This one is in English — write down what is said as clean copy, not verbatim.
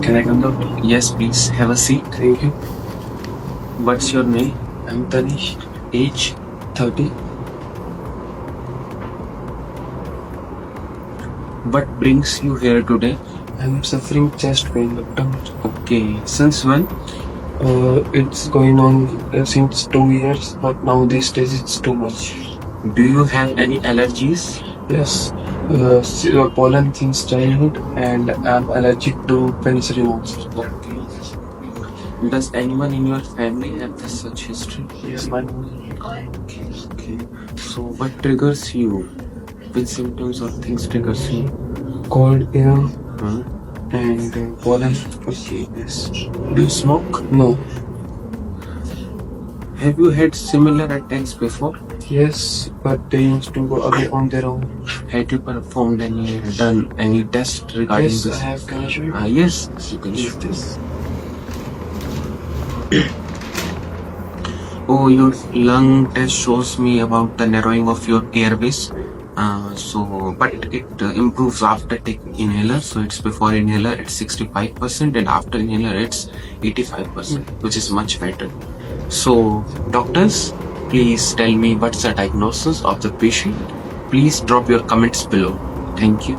Can I come, doctor? Yes, please have a seat. Thank you. What's your name? I'm Tanish, Age? 30. What brings you here today? I'm suffering chest pain, doctor. Okay, since when? It's going on since 2 years, but now these days it's too much. Do you have any allergies? Yes, pollen since childhood, and I'm allergic to penicillin also. Okay. Does anyone in your family have such history? Yes, my mom. Okay. So what triggers you? Which symptoms or things triggers you? Cold air Huh? and pollen. Okay, yes. Do you smoke? No. Have you had similar attacks before? Yes, but they used to go away on their own. Had you done any test regarding Yes, this? I have. Can I show you? Yes, you can show This. Oh, your lung test shows me about the narrowing of your airways. But it improves after taking inhaler. So it's before inhaler it's 65% and after inhaler it's 85%, which is much better. So doctors, please tell me what's the diagnosis of the patient. Please drop your comments below. Thank you.